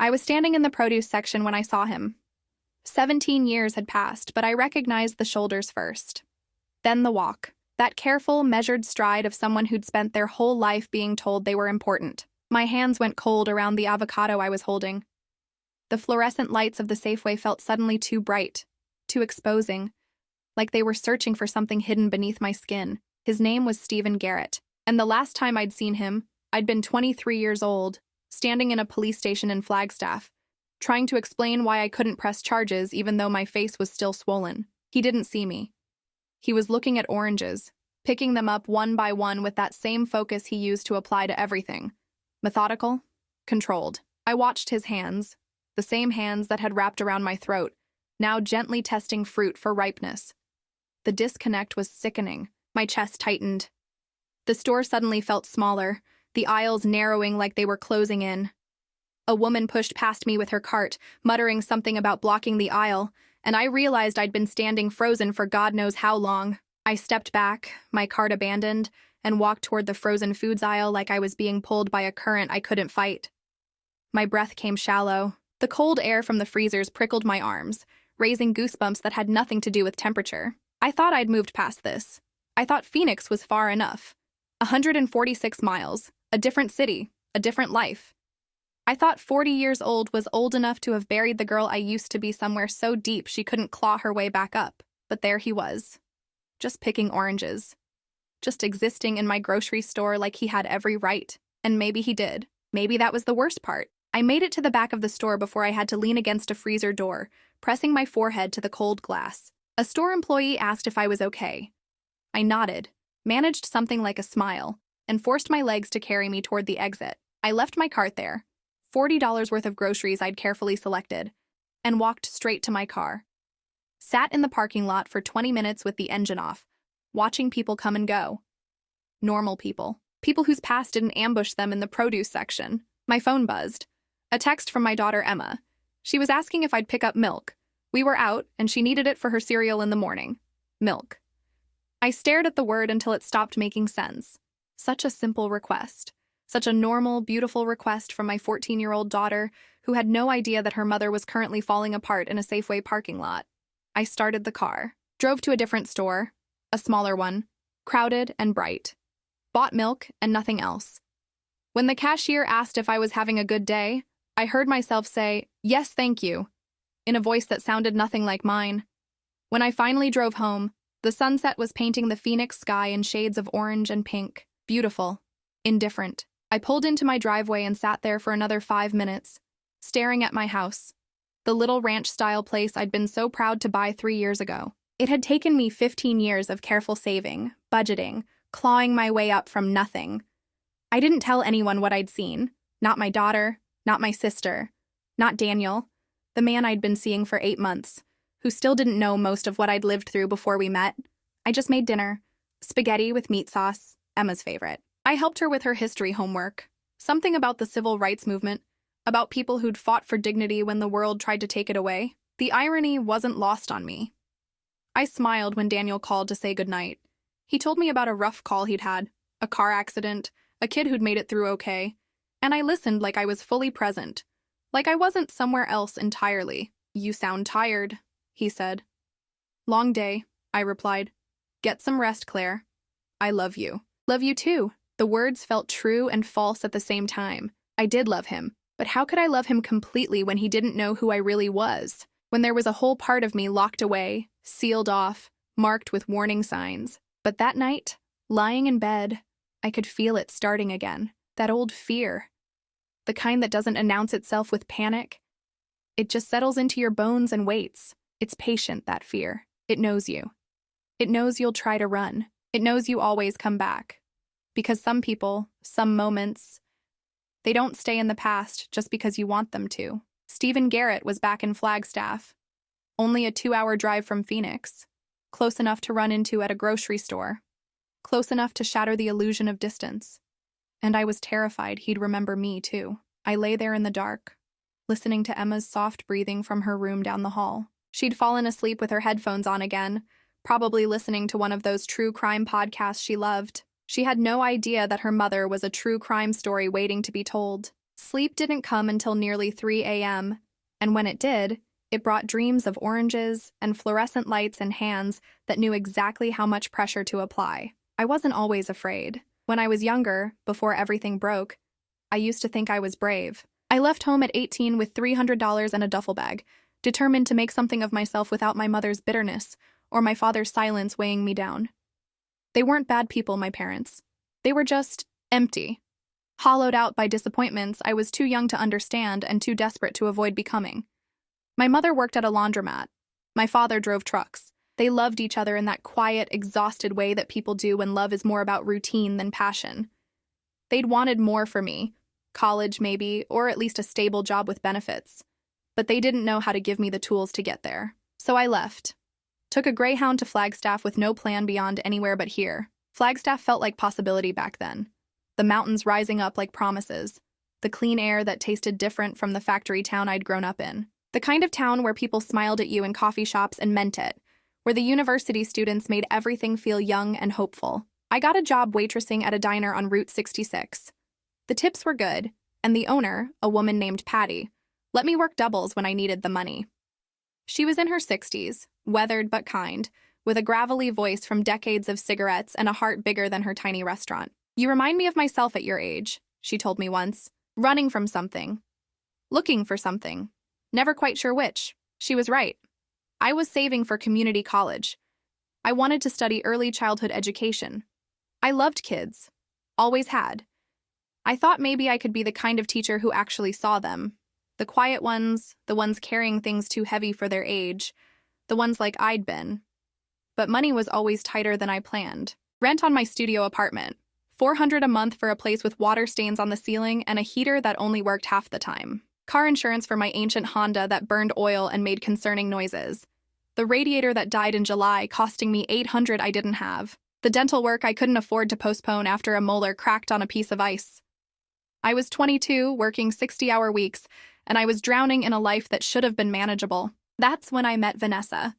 I was standing in the produce section when I saw him. 17 years had passed, but I recognized the shoulders first. Then the walk. That careful, measured stride of someone who'd spent their whole life being told they were important. My hands went cold around the avocado I was holding. The fluorescent lights of the Safeway felt suddenly too bright, too exposing, like they were searching for something hidden beneath my skin. His name was Stephen Garrett, and the last time I'd seen him, I'd been 23 years old, standing in a police station in Flagstaff, trying to explain why I couldn't press charges even though my face was still swollen. He didn't see me. He was looking at oranges, picking them up one by one with that same focus he used to apply to everything. Methodical, controlled. I watched his hands, the same hands that had wrapped around my throat, now gently testing fruit for ripeness. The disconnect was sickening. My chest tightened. The store suddenly felt smaller, the aisles narrowing like they were closing in. A woman pushed past me with her cart, muttering something about blocking the aisle, and I realized I'd been standing frozen for God knows how long. I stepped back, my cart abandoned, and walked toward the frozen foods aisle like I was being pulled by a current I couldn't fight. My breath came shallow. The cold air from the freezers prickled my arms, raising goosebumps that had nothing to do with temperature. I thought I'd moved past this. I thought Phoenix was far enough. 146 miles, a different city, a different life. I thought 40 years old was old enough to have buried the girl I used to be somewhere so deep she couldn't claw her way back up. But there he was, just picking oranges, just existing in my grocery store like he had every right. And maybe he did. Maybe that was the worst part. I made it to the back of the store before I had to lean against a freezer door, pressing my forehead to the cold glass. A store employee asked if I was okay. I nodded, managed something like a smile, and forced my legs to carry me toward the exit. I left my cart there, $40 worth of groceries I'd carefully selected, and walked straight to my car. Sat in the parking lot for 20 minutes with the engine off, watching people come and go. Normal people. People whose past didn't ambush them in the produce section. My phone buzzed. A text from my daughter Emma. She was asking if I'd pick up milk. We were out, and she needed it for her cereal in the morning. Milk. I stared at the word until it stopped making sense. Such a simple request. Such a normal, beautiful request from my 14-year-old daughter who had no idea that her mother was currently falling apart in a Safeway parking lot. I started the car, drove to a different store, a smaller one, crowded and bright. Bought milk and nothing else. When the cashier asked if I was having a good day, I heard myself say, "Yes, thank you," in a voice that sounded nothing like mine. When I finally drove home, the sunset was painting the Phoenix sky in shades of orange and pink. Beautiful. Indifferent. I pulled into my driveway and sat there for another 5 minutes, staring at my house. The little ranch-style place I'd been so proud to buy 3 years ago. It had taken me 15 years of careful saving, budgeting, clawing my way up from nothing. I didn't tell anyone what I'd seen. Not my daughter, not my sister, not Daniel, the man I'd been seeing for 8 months, who still didn't know most of what I'd lived through before we met. I just made dinner. Spaghetti with meat sauce, Emma's favorite. I helped her with her history homework. Something about the civil rights movement, about people who'd fought for dignity when the world tried to take it away. The irony wasn't lost on me. I smiled when Daniel called to say goodnight. He told me about a rough call he'd had, a car accident, a kid who'd made it through okay, and I listened like I was fully present, like I wasn't somewhere else entirely. "You sound tired," he said. "Long day," I replied. "Get some rest, Claire. I love you." "Love you too." The words felt true and false at the same time. I did love him, but how could I love him completely when he didn't know who I really was? When there was a whole part of me locked away, sealed off, marked with warning signs. But that night, lying in bed, I could feel it starting again. That old fear. The kind that doesn't announce itself with panic. It just settles into your bones and waits. It's patient, that fear. It knows you. It knows you'll try to run. It knows you always come back. Because some people, some moments, they don't stay in the past just because you want them to. Stephen Garrett was back in Flagstaff. Only a 2-hour drive from Phoenix. Close enough to run into at a grocery store. Close enough to shatter the illusion of distance. And I was terrified he'd remember me, too. I lay there in the dark, listening to Emma's soft breathing from her room down the hall. She'd fallen asleep with her headphones on again, probably listening to one of those true crime podcasts she loved. She had no idea that her mother was a true crime story waiting to be told. Sleep didn't come until nearly 3 a.m., and when it did, it brought dreams of oranges and fluorescent lights and hands that knew exactly how much pressure to apply. I wasn't always afraid. When I was younger, before everything broke, I used to think I was brave. I left home at 18 with $300 and a duffel bag, determined to make something of myself without my mother's bitterness or my father's silence weighing me down. They weren't bad people, my parents. They were just empty. Hollowed out by disappointments I was too young to understand and too desperate to avoid becoming. My mother worked at a laundromat. My father drove trucks. They loved each other in that quiet, exhausted way that people do when love is more about routine than passion. They'd wanted more for me, college maybe, or at least a stable job with benefits. But they didn't know how to give me the tools to get there. So I left. Took a Greyhound to Flagstaff with no plan beyond anywhere but here. Flagstaff felt like possibility back then. The mountains rising up like promises. The clean air that tasted different from the factory town I'd grown up in. The kind of town where people smiled at you in coffee shops and meant it. Where the university students made everything feel young and hopeful. I got a job waitressing at a diner on Route 66. The tips were good, and the owner, a woman named Patty, let me work doubles when I needed the money. She was in her 60s, weathered but kind, with a gravelly voice from decades of cigarettes and a heart bigger than her tiny restaurant. "You remind me of myself at your age," she told me once. "Running from something. Looking for something. Never quite sure which." She was right. I was saving for community college. I wanted to study early childhood education. I loved kids. Always had. I thought maybe I could be the kind of teacher who actually saw them. The quiet ones, the ones carrying things too heavy for their age, the ones like I'd been. But money was always tighter than I planned. Rent on my studio apartment. $400 a month for a place with water stains on the ceiling and a heater that only worked half the time. Car insurance for my ancient Honda that burned oil and made concerning noises. The radiator that died in July costing me $800 I didn't have. The dental work I couldn't afford to postpone after a molar cracked on a piece of ice. I was 22, working 60-hour weeks, and I was drowning in a life that should have been manageable. That's when I met Vanessa.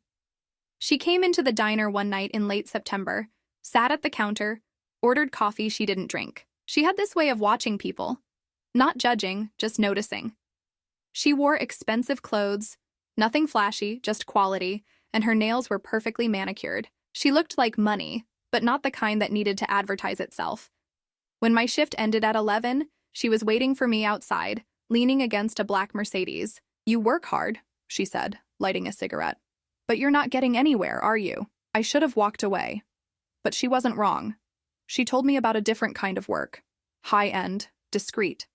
She came into the diner one night in late September, sat at the counter, ordered coffee she didn't drink. She had this way of watching people. Not judging, just noticing. She wore expensive clothes, nothing flashy, just quality, and her nails were perfectly manicured. She looked like money, but not the kind that needed to advertise itself. When my shift ended at 11, she was waiting for me outside, leaning against a black Mercedes. "You work hard," she said, lighting a cigarette. "But you're not getting anywhere, are you?" I should have walked away. But she wasn't wrong. She told me about a different kind of work. High-end, discreet.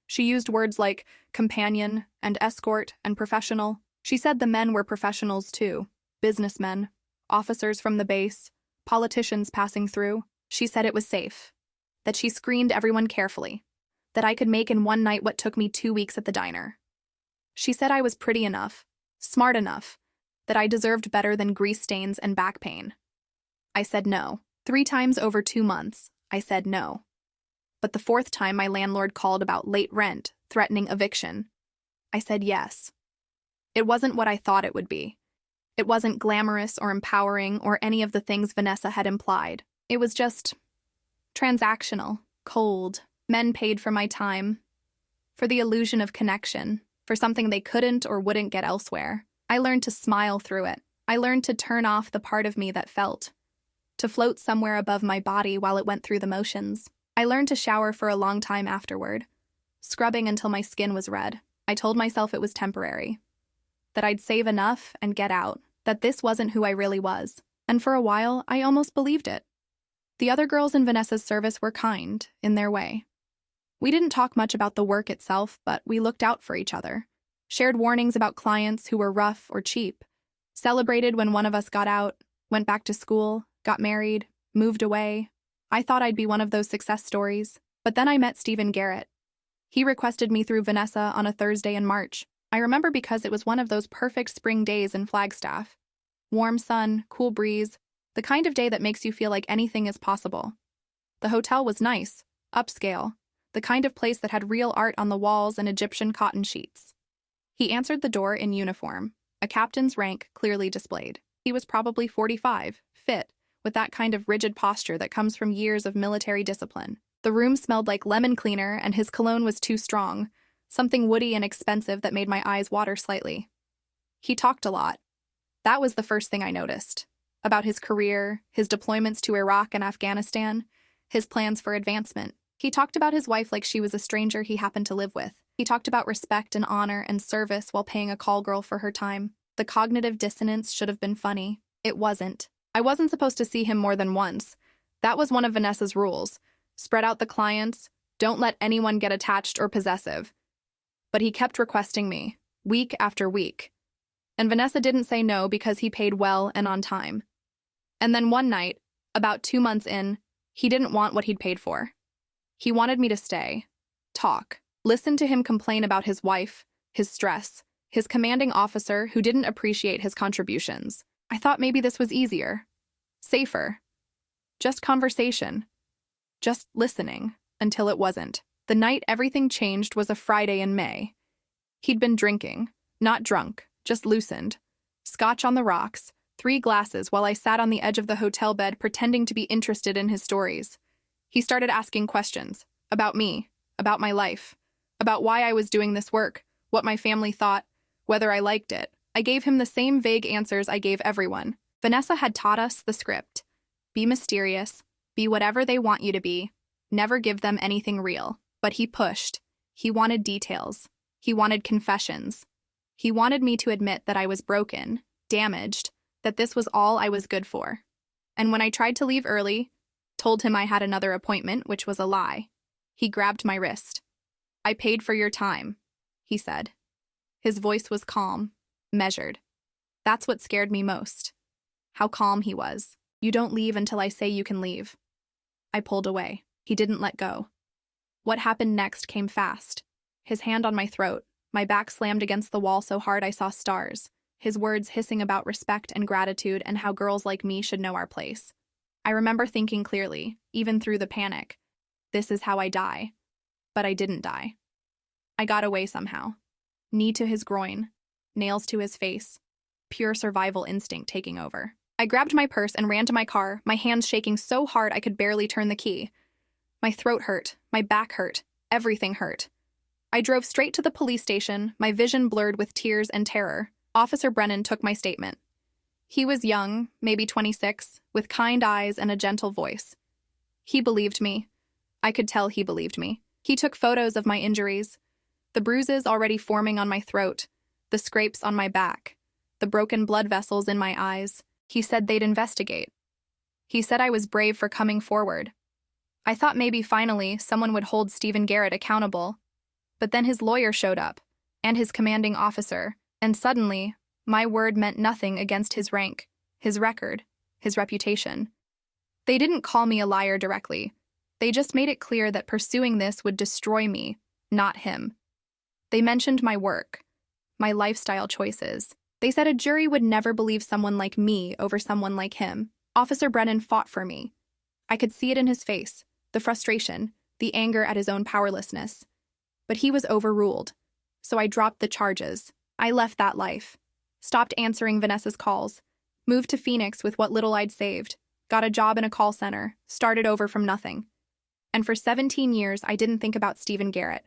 She used words like companion and escort and professional. She said the men were professionals too. Businessmen, officers from the base, politicians passing through. She said it was safe. That she screened everyone carefully. That I could make in one night what took me 2 weeks at the diner. She said I was pretty enough, smart enough, that I deserved better than grease stains and back pain. I said no. 3 times over 2 months, I said no. But the 4th time my landlord called about late rent, threatening eviction, I said yes. It wasn't what I thought it would be. It wasn't glamorous or empowering or any of the things Vanessa had implied. It was just transactional, cold. Men paid for my time, for the illusion of connection, for something they couldn't or wouldn't get elsewhere. I learned to smile through it. I learned to turn off the part of me that felt, to float somewhere above my body while it went through the motions. I learned to shower for a long time afterward, scrubbing until my skin was red. I told myself it was temporary, that I'd save enough and get out, that this wasn't who I really was. And for a while, I almost believed it. The other girls in Vanessa's service were kind, in their way. We didn't talk much about the work itself, but we looked out for each other, shared warnings about clients who were rough or cheap, celebrated when one of us got out, went back to school, got married, moved away. I thought I'd be one of those success stories, but then I met Garrett. He requested me through Vanessa on a Thursday in March. I remember because it was one of those perfect spring days in Flagstaff. Warm sun, cool breeze, the kind of day that makes you feel like anything is possible. The hotel was nice, upscale, the kind of place that had real art on the walls and Egyptian cotton sheets. He answered the door in uniform, a captain's rank clearly displayed. He was probably 45, fit, with that kind of rigid posture that comes from years of military discipline. The room smelled like lemon cleaner and his cologne was too strong, something woody and expensive that made my eyes water slightly. He talked a lot. That was the first thing I noticed. About his career, his deployments to Iraq and Afghanistan, his plans for advancement. He talked about his wife like she was a stranger he happened to live with. He talked about respect and honor and service while paying a call girl for her time. The cognitive dissonance should have been funny. It wasn't. I wasn't supposed to see him more than once. That was one of Vanessa's rules. Spread out the clients, don't let anyone get attached or possessive. But he kept requesting me, week after week. And Vanessa didn't say no because he paid well and on time. And then one night, about 2 months in, he didn't want what he'd paid for. He wanted me to stay, talk, listen to him complain about his wife, his stress, his commanding officer who didn't appreciate his contributions. I thought maybe this was easier, safer. Just conversation. Just listening, until it wasn't. The night everything changed was a Friday in May. He'd been drinking, not drunk, just loosened. Scotch on the rocks, 3 glasses while I sat on the edge of the hotel bed pretending to be interested in his stories. He started asking questions, about me, about my life, about why I was doing this work, what my family thought, whether I liked it. I gave him the same vague answers I gave everyone. Vanessa had taught us the script. Be mysterious, be whatever they want you to be, never give them anything real. But he pushed. He wanted details. He wanted confessions. He wanted me to admit that I was broken, damaged, that this was all I was good for. And when I tried to leave early, told him I had another appointment, which was a lie, he grabbed my wrist. I paid for your time, he said. His voice was calm, measured. That's what scared me most. How calm he was. You don't leave until I say you can leave. I pulled away. He didn't let go. What happened next came fast. His hand on my throat, my back slammed against the wall so hard I saw stars, his words hissing about respect and gratitude and how girls like me should know our place. I remember thinking clearly, even through the panic, this is how I die. But I didn't die. I got away somehow. Knee to his groin, nails to his face, pure survival instinct taking over. I grabbed my purse and ran to my car, my hands shaking so hard I could barely turn the key. My throat hurt, my back hurt, everything hurt. I drove straight to the police station, my vision blurred with tears and terror. Officer Brennan took my statement. He was young, maybe 26, with kind eyes and a gentle voice. He believed me. I could tell he believed me. He took photos of my injuries, the bruises already forming on my throat, the scrapes on my back, the broken blood vessels in my eyes. He said they'd investigate. He said I was brave for coming forward. I thought maybe finally someone would hold Stephen Garrett accountable. But then his lawyer showed up, and his commanding officer, and suddenly, my word meant nothing against his rank, his record, his reputation. They didn't call me a liar directly. They just made it clear that pursuing this would destroy me, not him. They mentioned my work, my lifestyle choices. They said a jury would never believe someone like me over someone like him. Officer Brennan fought for me. I could see it in his face, the frustration, the anger at his own powerlessness. But he was overruled, so I dropped the charges. I left that life, stopped answering Vanessa's calls, moved to Phoenix with what little I'd saved, got a job in a call center, started over from nothing. And for 17 years, I didn't think about Stephen Garrett.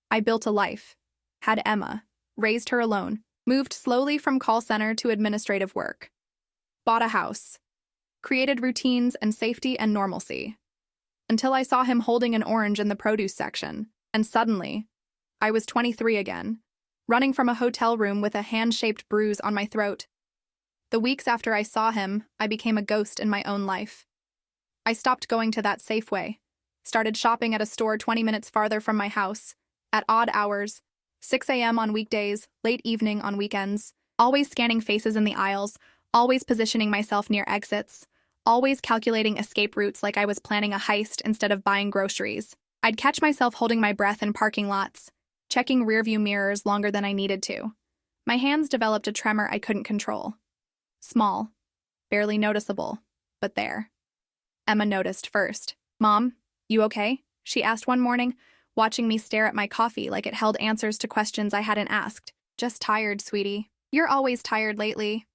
I built a life, had Emma, raised her alone, moved slowly from call center to administrative work, bought a house, created routines and safety and normalcy, until I saw him holding an orange in the produce section. And suddenly, I was 23 again, running from a hotel room with a hand-shaped bruise on my throat. The weeks after I saw him, I became a ghost in my own life. I stopped going to that Safeway, started shopping at a store 20 minutes farther from my house, at odd hours, 6 a.m. on weekdays, late evening on weekends, always scanning faces in the aisles, always positioning myself near exits, always calculating escape routes like I was planning a heist instead of buying groceries. I'd catch myself holding my breath in parking lots, checking rearview mirrors longer than I needed to. My hands developed a tremor I couldn't control. Small, barely noticeable, but there. Emma noticed first. "Mom, you okay?" she asked one morning, watching me stare at my coffee like it held answers to questions I hadn't asked. "Just tired, sweetie. You're always tired lately."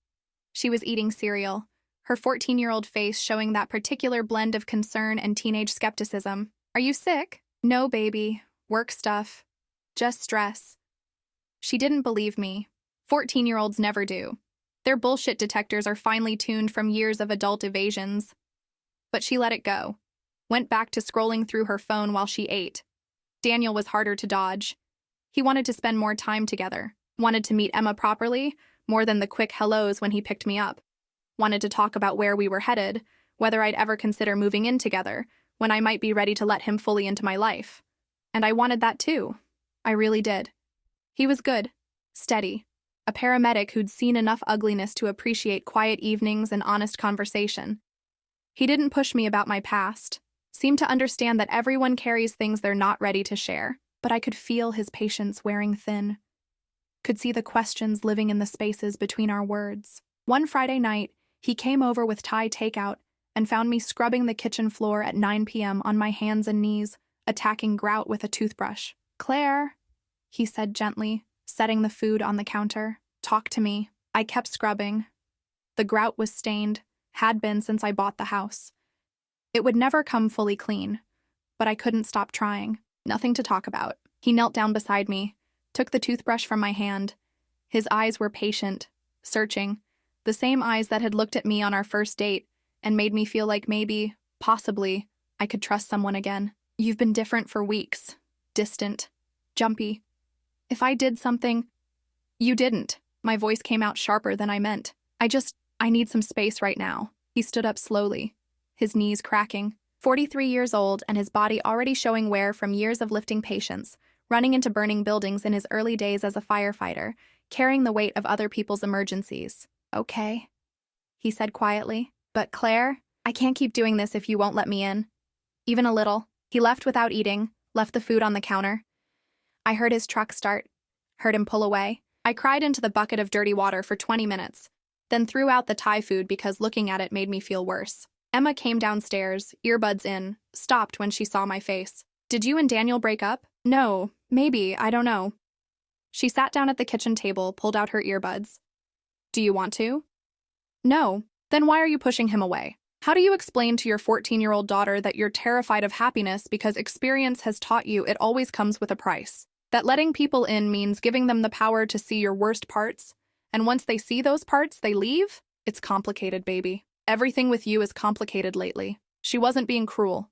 She was eating cereal, her 14-year-old face showing that particular blend of concern and teenage skepticism. "Are you sick?" "No, baby. Work stuff." Just stress. She didn't believe me. 14-year-olds never do. Their bullshit detectors are finely tuned from years of adult evasions. But she let it go. Went back to scrolling through her phone while she ate. Daniel was harder to dodge. He wanted to spend more time together. Wanted to meet Emma properly, more than the quick hellos when he picked me up. Wanted to talk about where we were headed, whether I'd ever consider moving in together, when I might be ready to let him fully into my life. And I wanted that too. I really did. He was good, steady, a paramedic who'd seen enough ugliness to appreciate quiet evenings and honest conversation. He didn't push me about my past, seemed to understand that everyone carries things they're not ready to share, but I could feel his patience wearing thin. Could see the questions living in the spaces between our words. One Friday night, he came over with Thai takeout and found me scrubbing the kitchen floor at 9 p.m. on my hands and knees, attacking grout with a toothbrush. "Claire," he said gently, setting the food on the counter. "Talk to me." I kept scrubbing. The grout was stained, had been since I bought the house. It would never come fully clean, but I couldn't stop trying. Nothing to talk about. He knelt down beside me, took the toothbrush from my hand. His eyes were patient, searching, the same eyes that had looked at me on our first date and made me feel like maybe, possibly, I could trust someone again. "You've been different for weeks. Distant. Jumpy. If I did something..." "You didn't." My voice came out sharper than I meant. I need some space right now." He stood up slowly, his knees cracking. 43 years old and his body already showing wear from years of lifting patients, running into burning buildings in his early days as a firefighter, carrying the weight of other people's emergencies. "Okay," he said quietly. "But Claire, I can't keep doing this if you won't let me in. Even a little." He left without eating, left the food on the counter. I heard his truck start, heard him pull away. I cried into the bucket of dirty water for 20 minutes, then threw out the Thai food because looking at it made me feel worse. Emma came downstairs, earbuds in, stopped when she saw my face. "Did you and Daniel break up?" "No, maybe, I don't know." She sat down at the kitchen table, pulled out her earbuds. "Do you want to?" "No." "Then why are you pushing him away? How do you explain to your 14-year-old daughter that you're terrified of happiness because experience has taught you it always comes with a price? That letting people in means giving them the power to see your worst parts, and once they see those parts, they leave? It's complicated, baby. Everything with you is complicated lately." She wasn't being cruel,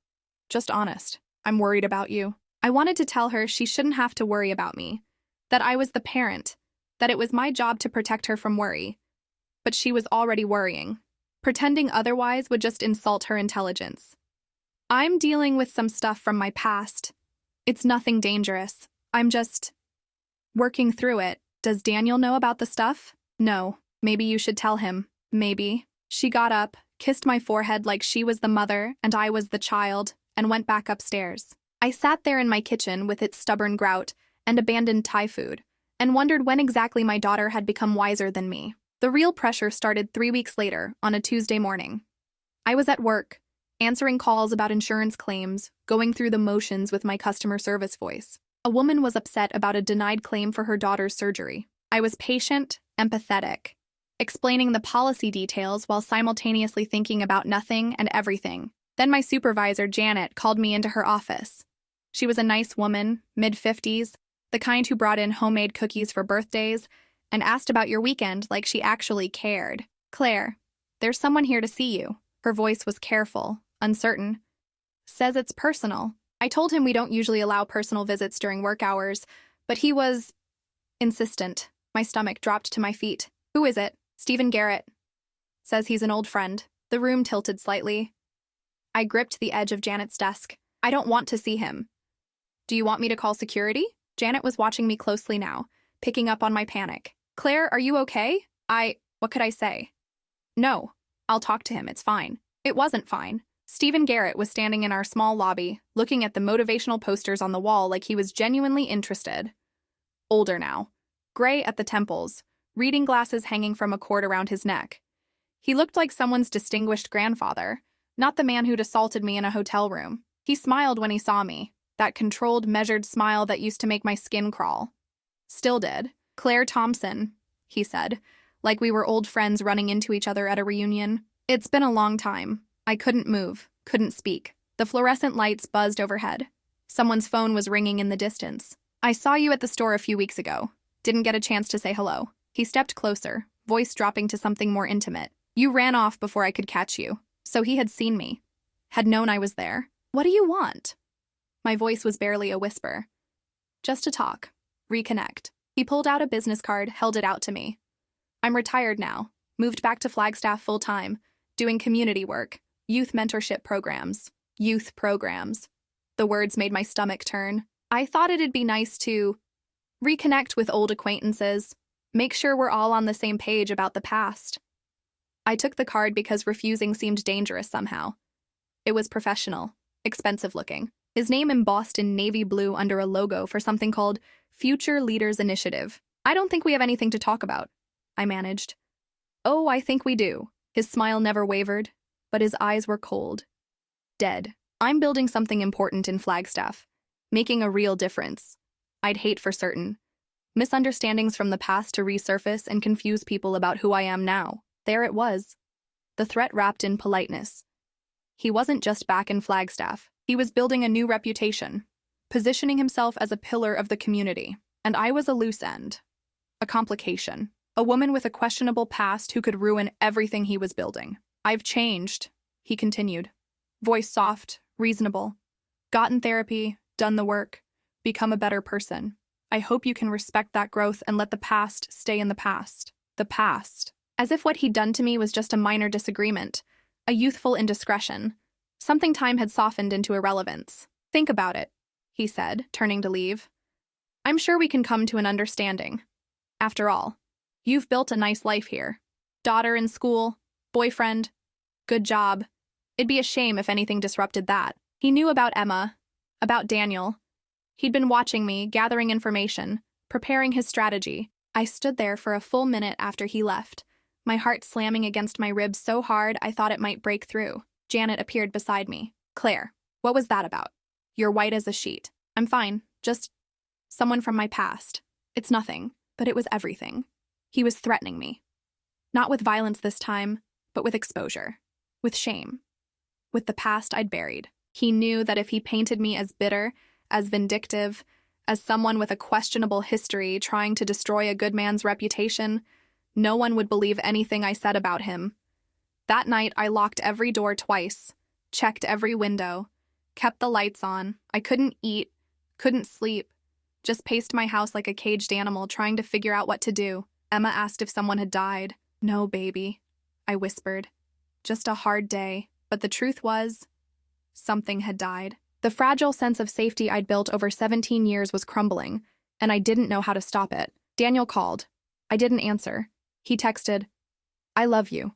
just honest. "I'm worried about you." I wanted to tell her she shouldn't have to worry about me, that I was the parent, that it was my job to protect her from worry. But she was already worrying. Pretending otherwise would just insult her intelligence. "I'm dealing with some stuff from my past. It's nothing dangerous. I'm just working through it. Does Daniel know about the stuff?" "No. Maybe you should tell him." "Maybe." She got up, kissed my forehead like she was the mother and I was the child, and went back upstairs. I sat there in my kitchen with its stubborn grout and abandoned Thai food, and wondered when exactly my daughter had become wiser than me. The real pressure started 3 weeks later, on a Tuesday morning. I was at work, answering calls about insurance claims, going through the motions with my customer service voice. A woman was upset about a denied claim for her daughter's surgery. I was patient, empathetic, explaining the policy details while simultaneously thinking about nothing and everything. Then my supervisor, Janet, called me into her office. She was a nice woman, mid-50s, the kind who brought in homemade cookies for birthdays, and asked about your weekend like she actually cared. "Claire, there's someone here to see you." Her voice was careful, uncertain. "Says it's personal." I told him we don't usually allow personal visits during work hours, but he was insistent. My stomach dropped to my feet. "Who is it?" "Stephen Garrett. Says he's an old friend." The room tilted slightly. I gripped the edge of Janet's desk. "I don't want to see him." "Do you want me to call security?" Janet was watching me closely now, picking up on my panic. "Claire, are you okay?" What could I say? "No. I'll talk to him, it's fine." It wasn't fine. Stephen Garrett was standing in our small lobby, looking at the motivational posters on the wall like he was genuinely interested. Older now. Gray at the temples, reading glasses hanging from a cord around his neck. He looked like someone's distinguished grandfather, not the man who'd assaulted me in a hotel room. He smiled when he saw me, that controlled, measured smile that used to make my skin crawl. Still did. "Claire Thompson," he said, like we were old friends running into each other at a reunion. It's been a long time. I couldn't move, couldn't speak. The fluorescent lights buzzed overhead. Someone's phone was ringing in the distance. I saw you at the store a few weeks ago. Didn't get a chance to say hello. He stepped closer, voice dropping to something more intimate. You ran off before I could catch you, so he had seen me. Had known I was there. What do you want? My voice was barely a whisper. Just to talk. Reconnect. He pulled out a business card, held it out to me. I'm retired now. Moved back to Flagstaff full-time. Doing community work. Youth mentorship programs. Youth programs. The words made my stomach turn. I thought it'd be nice to reconnect with old acquaintances. Make sure we're all on the same page about the past. I took the card because refusing seemed dangerous somehow. It was professional. Expensive looking. His name embossed in navy blue under a logo for something called Future Leaders Initiative. I don't think we have anything to talk about, I managed. Oh, I think we do. His smile never wavered, but his eyes were cold. Dead. I'm building something important in Flagstaff. Making a real difference. I'd hate for certain. Misunderstandings from the past to resurface and confuse people about who I am now. There it was. The threat wrapped in politeness. He wasn't just back in Flagstaff. He was building a new reputation, positioning himself as a pillar of the community. And I was a loose end. A complication. A woman with a questionable past who could ruin everything he was building. I've changed, he continued. Voice soft, reasonable. Gotten therapy, done the work, become a better person. I hope you can respect that growth and let the past stay in the past. The past. As if what he'd done to me was just a minor disagreement, a youthful indiscretion. Something time had softened into irrelevance. Think about it, he said, turning to leave. I'm sure we can come to an understanding. After all, you've built a nice life here. Daughter in school, boyfriend, good job. It'd be a shame if anything disrupted that. He knew about Emma, about Daniel. He'd been watching me, gathering information, preparing his strategy. I stood there for a full minute after he left, my heart slamming against my ribs so hard I thought it might break through. Janet appeared beside me. Claire, what was that about? You're white as a sheet. I'm fine, just someone from my past. It's nothing, but it was everything. He was threatening me. Not with violence this time, but with exposure. With shame. With the past I'd buried. He knew that if he painted me as bitter, as vindictive, as someone with a questionable history trying to destroy a good man's reputation, no one would believe anything I said about him. That night, I locked every door twice, checked every window, kept the lights on. I couldn't eat, couldn't sleep, just paced my house like a caged animal trying to figure out what to do. Emma asked if someone had died. No, baby, I whispered. Just a hard day, but the truth was, something had died. The fragile sense of safety I'd built over 17 years was crumbling, and I didn't know how to stop it. Daniel called. I didn't answer. He texted, I love you.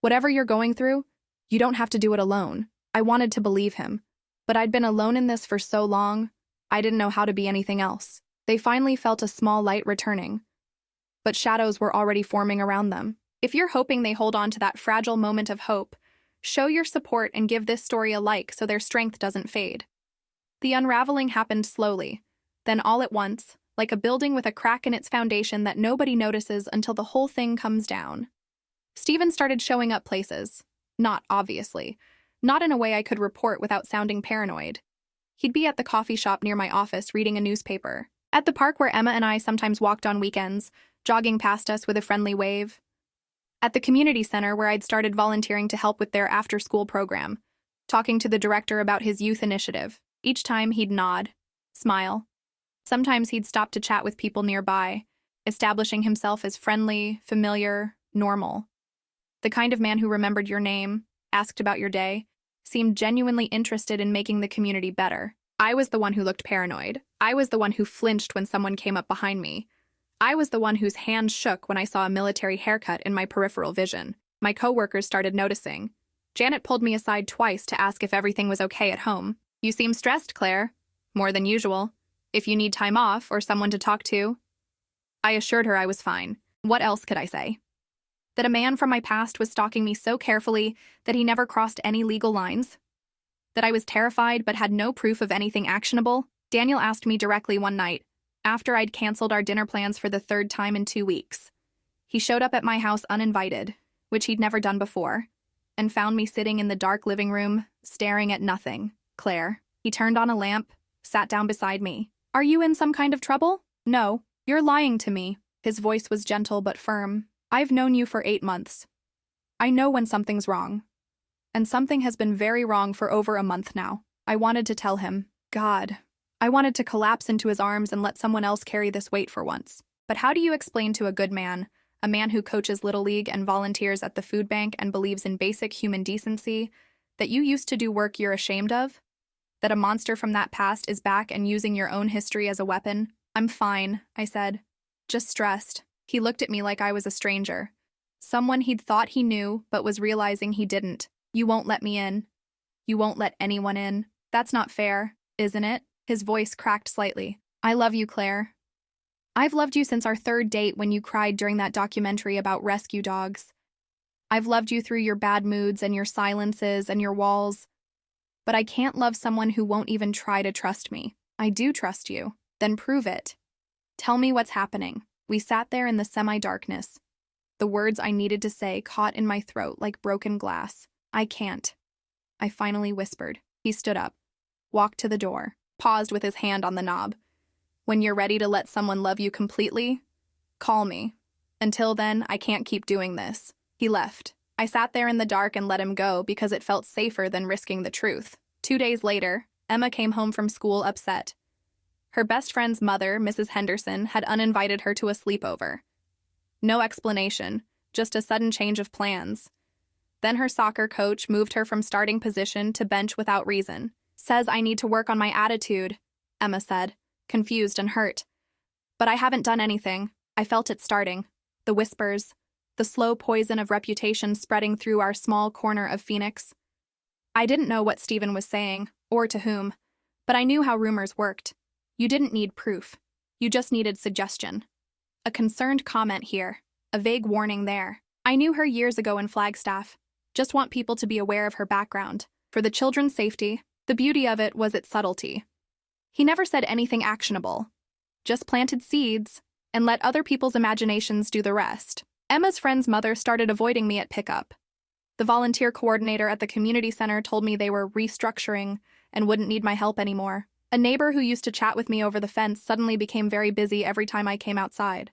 Whatever you're going through, you don't have to do it alone. I wanted to believe him, but I'd been alone in this for so long, I didn't know how to be anything else. They finally felt a small light returning, but shadows were already forming around them. If you're hoping they hold on to that fragile moment of hope, show your support and give this story a like so their strength doesn't fade. The unraveling happened slowly, then all at once, like a building with a crack in its foundation that nobody notices until the whole thing comes down. Steven started showing up places. Not obviously. Not in a way I could report without sounding paranoid. He'd be at the coffee shop near my office reading a newspaper. At the park where Emma and I sometimes walked on weekends, jogging past us with a friendly wave. At the community center where I'd started volunteering to help with their after-school program, talking to the director about his youth initiative. Each time he'd nod, smile. Sometimes he'd stop to chat with people nearby, establishing himself as friendly, familiar, normal. The kind of man who remembered your name, asked about your day, seemed genuinely interested in making the community better. I was the one who looked paranoid. I was the one who flinched when someone came up behind me. I was the one whose hands shook when I saw a military haircut in my peripheral vision. My coworkers started noticing. Janet pulled me aside twice to ask if everything was okay at home. You seem stressed, Claire. More than usual. If you need time off or someone to talk to. I assured her I was fine. What else could I say? That a man from my past was stalking me so carefully that he never crossed any legal lines? That I was terrified but had no proof of anything actionable? Daniel asked me directly one night, after I'd canceled our dinner plans for the third time in 2 weeks. He showed up at my house uninvited, which he'd never done before, and found me sitting in the dark living room, staring at nothing. Claire. He turned on a lamp, sat down beside me. Are you in some kind of trouble? No, you're lying to me. His voice was gentle but firm. I've known you for 8 months. I know when something's wrong. And something has been very wrong for over a month now. I wanted to tell him. God. I wanted to collapse into his arms and let someone else carry this weight for once. But how do you explain to a good man, a man who coaches Little League and volunteers at the food bank and believes in basic human decency, that you used to do work you're ashamed of? That a monster from that past is back and using your own history as a weapon? I'm fine, I said. Just stressed. He looked at me like I was a stranger. Someone he'd thought he knew, but was realizing he didn't. You won't let me in. You won't let anyone in. That's not fair, isn't it? His voice cracked slightly. I love you, Claire. I've loved you since our 3rd date when you cried during that documentary about rescue dogs. I've loved you through your bad moods and your silences and your walls. But I can't love someone who won't even try to trust me. I do trust you. Then prove it. Tell me what's happening. We sat there in the semi-darkness. The words I needed to say caught in my throat like broken glass. I can't. I finally whispered. He stood up, walked to the door, paused with his hand on the knob. When you're ready to let someone love you completely, call me. Until then, I can't keep doing this. He left. I sat there in the dark and let him go because it felt safer than risking the truth. 2 days later, Emma came home from school upset. Her best friend's mother, Mrs. Henderson, had uninvited her to a sleepover. No explanation, just a sudden change of plans. Then her soccer coach moved her from starting position to bench without reason. Says I need to work on my attitude, Emma said, confused and hurt. But I haven't done anything. I felt it starting. The whispers, the slow poison of reputation spreading through our small corner of Phoenix. I didn't know what Stephen was saying, or to whom, but I knew how rumors worked. You didn't need proof. You just needed suggestion. A concerned comment here, a vague warning there. I knew her years ago in Flagstaff. Just want people to be aware of her background. For the children's safety, the beauty of it was its subtlety. He never said anything actionable. Just planted seeds and let other people's imaginations do the rest. Emma's friend's mother started avoiding me at pickup. The volunteer coordinator at the community center told me they were restructuring and wouldn't need my help anymore. A neighbor who used to chat with me over the fence suddenly became very busy every time I came outside.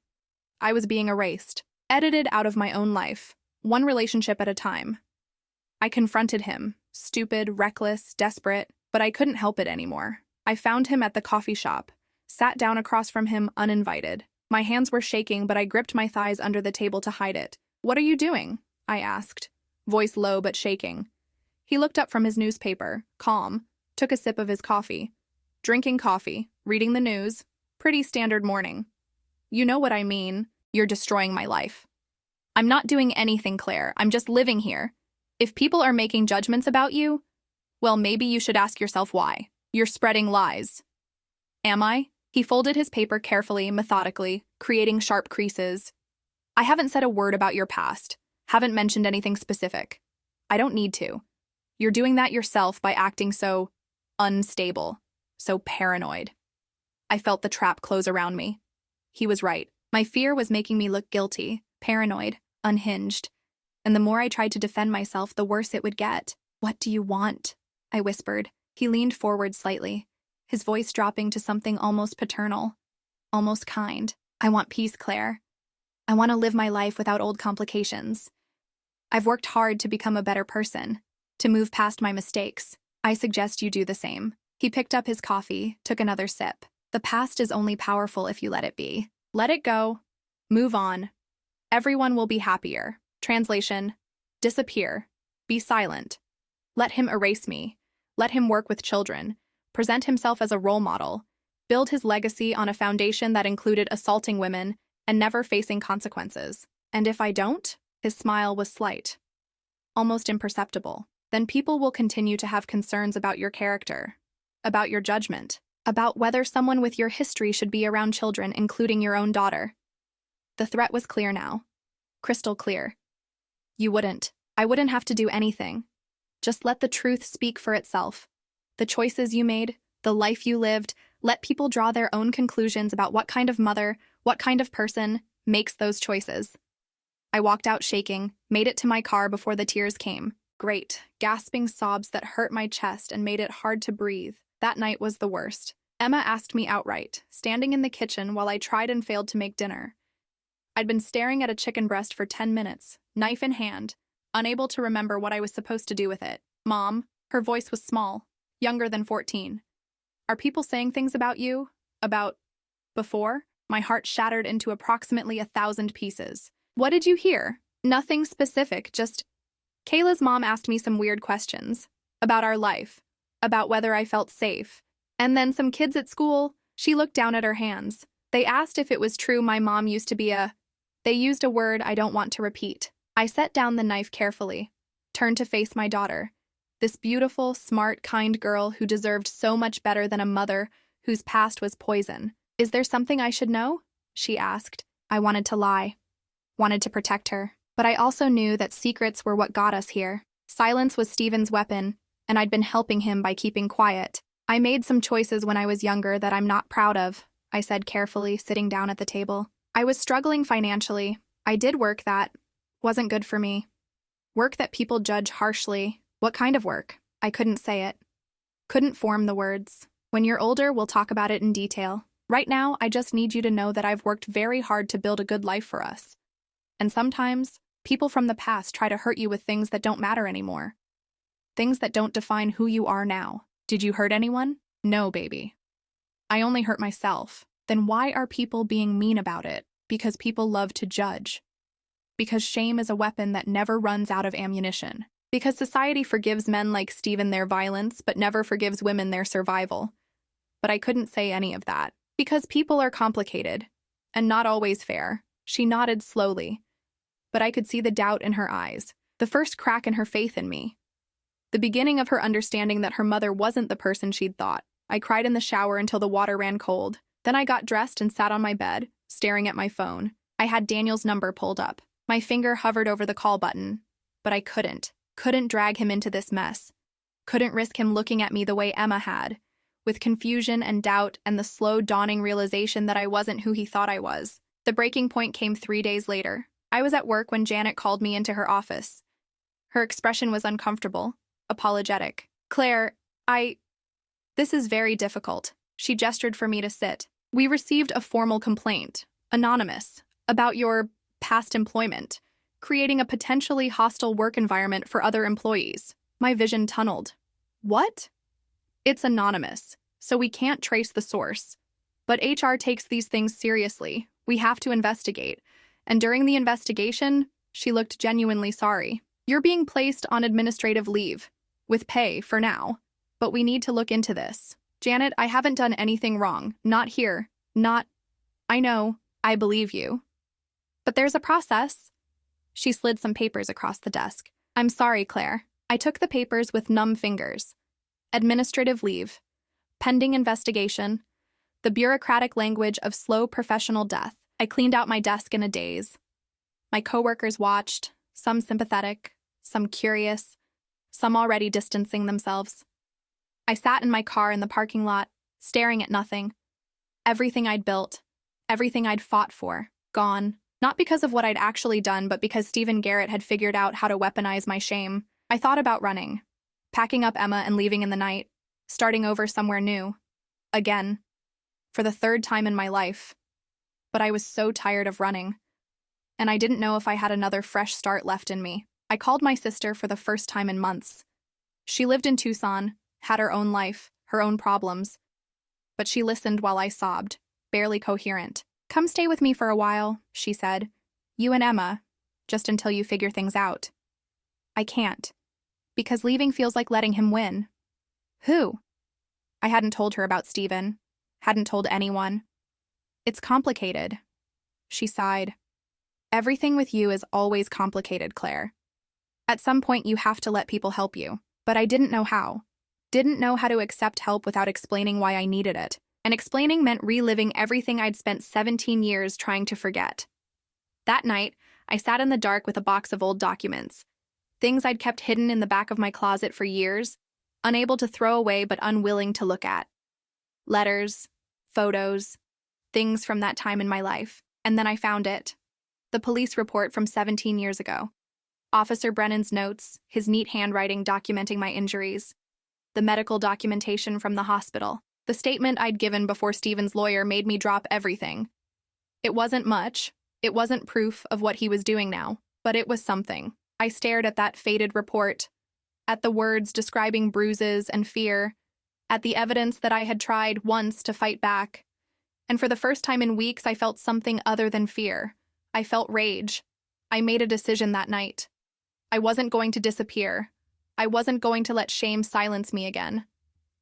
I was being erased, edited out of my own life, one relationship at a time. I confronted him, stupid, reckless, desperate, but I couldn't help it anymore. I found him at the coffee shop, sat down across from him uninvited. My hands were shaking, but I gripped my thighs under the table to hide it. What are you doing? I asked, voice low but shaking. He looked up from his newspaper, calm, took a sip of his coffee. Drinking coffee, reading the news, pretty standard morning. You know what I mean. You're destroying my life. I'm not doing anything, Claire. I'm just living here. If people are making judgments about you, well, maybe you should ask yourself why. You're spreading lies. Am I? He folded his paper carefully, methodically, creating sharp creases. I haven't said a word about your past. Haven't mentioned anything specific. I don't need to. You're doing that yourself by acting so unstable. So paranoid. I felt the trap close around me. He was right. My fear was making me look guilty, paranoid, unhinged. And the more I tried to defend myself, the worse it would get. What do you want? I whispered. He leaned forward slightly, his voice dropping to something almost paternal, almost kind. I want peace, Claire. I want to live my life without old complications. I've worked hard to become a better person, to move past my mistakes. I suggest you do the same. He picked up his coffee, took another sip. The past is only powerful if you let it be. Let it go. Move on. Everyone will be happier. Translation: disappear. Be silent. Let him erase me. Let him work with children. Present himself as a role model. Build his legacy on a foundation that included assaulting women and never facing consequences. And if I don't? His smile was slight, almost imperceptible. Then people will continue to have concerns about your character, about your judgment, about whether someone with your history should be around children, including your own daughter. The threat was clear now. Crystal clear. You wouldn't. I wouldn't have to do anything. Just let the truth speak for itself. The choices you made, the life you lived, let people draw their own conclusions about what kind of mother, what kind of person makes those choices. I walked out shaking, made it to my car before the tears came. Great, gasping sobs that hurt my chest and made it hard to breathe. That night was the worst. Emma asked me outright, standing in the kitchen while I tried and failed to make dinner. I'd been staring at a chicken breast for 10 minutes, knife in hand, unable to remember what I was supposed to do with it. Mom, her voice was small, younger than 14. Are people saying things about you? About before? My heart shattered into approximately 1,000 pieces. What did you hear? Nothing specific, just... Kayla's mom asked me some weird questions. About our life. About whether I felt safe. And then some kids at school. She looked down at her hands. They asked if it was true my mom used to be a... They used a word I don't want to repeat. I set down the knife carefully, turned to face my daughter. This beautiful, smart, kind girl who deserved so much better than a mother whose past was poison. Is there something I should know? She asked. I wanted to lie. Wanted to protect her. But I also knew that secrets were what got us here. Silence was Stephen's weapon, and I'd been helping him by keeping quiet. I made some choices when I was younger that I'm not proud of, I said carefully, sitting down at the table. I was struggling financially. I did work that wasn't good for me. Work that people judge harshly. What kind of work? I couldn't say it. Couldn't form the words. When you're older, we'll talk about it in detail. Right now, I just need you to know that I've worked very hard to build a good life for us. And sometimes, people from the past try to hurt you with things that don't matter anymore. Things that don't define who you are now. Did you hurt anyone? No, baby. I only hurt myself. Then why are people being mean about it? Because people love to judge. Because shame is a weapon that never runs out of ammunition. Because society forgives men like Stephen their violence, but never forgives women their survival. But I couldn't say any of that. Because people are complicated. And not always fair. She nodded slowly. But I could see the doubt in her eyes. The first crack in her faith in me. The beginning of her understanding that her mother wasn't the person she'd thought. I cried in the shower until the water ran cold. Then I got dressed and sat on my bed, staring at my phone. I had Daniel's number pulled up. My finger hovered over the call button. But I couldn't. Couldn't drag him into this mess. Couldn't risk him looking at me the way Emma had, with confusion and doubt and the slow dawning realization that I wasn't who he thought I was. The breaking point came 3 days later. I was at work when Janet called me into her office. Her expression was uncomfortable, apologetic. Claire, This is very difficult. She gestured for me to sit. We received a formal complaint, anonymous, about your past employment, creating a potentially hostile work environment for other employees. My vision tunneled. What? It's anonymous, so we can't trace the source. But HR takes these things seriously. We have to investigate. And during the investigation, she looked genuinely sorry. You're being placed on administrative leave, with pay for now. But we need to look into this. Janet, I haven't done anything wrong. Not here. I know. I believe you. But there's a process. She slid some papers across the desk. I'm sorry, Claire. I took the papers with numb fingers. Administrative leave. Pending investigation. The bureaucratic language of slow professional death. I cleaned out my desk in a daze. My coworkers watched, some sympathetic, some curious, some already distancing themselves. I sat in my car in the parking lot, staring at nothing. Everything I'd built, everything I'd fought for, gone. Not because of what I'd actually done, but because Stephen Garrett had figured out how to weaponize my shame. I thought about running, packing up Emma and leaving in the night, starting over somewhere new. Again. For the 3rd time in my life. But I was so tired of running. And I didn't know if I had another fresh start left in me. I called my sister for the first time in months. She lived in Tucson, had her own life, her own problems. But she listened while I sobbed, barely coherent. Come stay with me for a while, she said. You and Emma, just until you figure things out. I can't. Because leaving feels like letting him win. Who? I hadn't told her about Stephen. Hadn't told anyone. It's complicated. She sighed. Everything with you is always complicated, Claire. At some point you have to let people help you. But I didn't know how. Didn't know how to accept help without explaining why I needed it. And explaining meant reliving everything I'd spent 17 years trying to forget. That night, I sat in the dark with a box of old documents. Things I'd kept hidden in the back of my closet for years, unable to throw away but unwilling to look at. Letters, photos, things from that time in my life. And then I found it. The police report from 17 years ago. Officer Brennan's notes, his neat handwriting documenting my injuries. The medical documentation from the hospital. The statement I'd given before Stephen's lawyer made me drop everything. It wasn't much. It wasn't proof of what he was doing now, but it was something. I stared at that faded report, at the words describing bruises and fear, at the evidence that I had tried once to fight back. And for the first time in weeks, I felt something other than fear. I felt rage. I made a decision that night. I wasn't going to disappear. I wasn't going to let shame silence me again.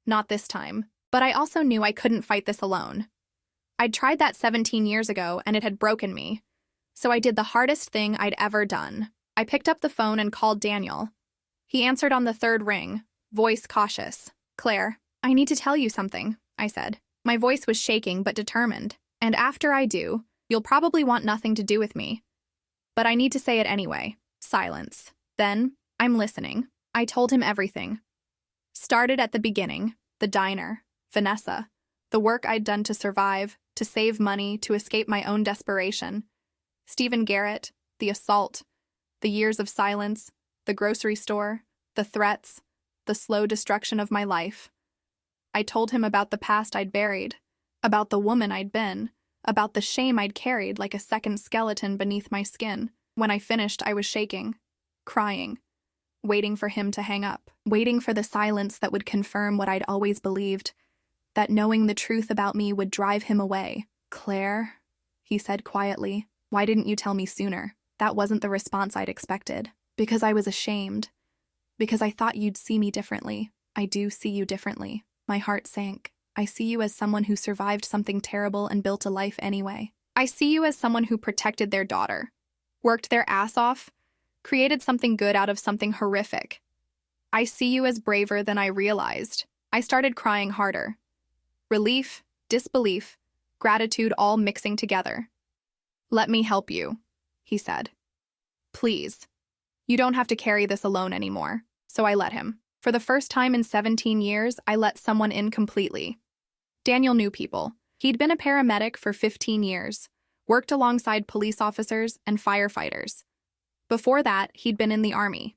Not this time. But I also knew I couldn't fight this alone. I'd tried that 17 years ago, and it had broken me. So I did the hardest thing I'd ever done. I picked up the phone and called Daniel. He answered on the third ring, voice cautious. "Claire, I need to tell you something," I said. My voice was shaking but determined. "And after I do, you'll probably want nothing to do with me. But I need to say it anyway." Silence. Then, "I'm listening." I told him everything. Started at the beginning, the diner, Vanessa, the work I'd done to survive, to save money, to escape my own desperation. Stephen Garrett, the assault, the years of silence, the grocery store, the threats, the slow destruction of my life. I told him about the past I'd buried, about the woman I'd been, about the shame I'd carried like a second skeleton beneath my skin. When I finished, I was shaking, crying, waiting for him to hang up, waiting for the silence that would confirm what I'd always believed, that knowing the truth about me would drive him away. "Claire," he said quietly, "why didn't you tell me sooner?" That wasn't the response I'd expected. Because I was ashamed. Because I thought you'd see me differently. I do see you differently. My heart sank. I see you as someone who survived something terrible and built a life anyway. I see you as someone who protected their daughter, worked their ass off, created something good out of something horrific. I see you as braver than I realized. I started crying harder. Relief, disbelief, gratitude all mixing together. "Let me help you," he said. "Please. You don't have to carry this alone anymore." So I let him. For the first time in 17 years, I let someone in completely. Daniel knew people. He'd been a paramedic for 15 years, worked alongside police officers and firefighters. Before that, he'd been in the Army.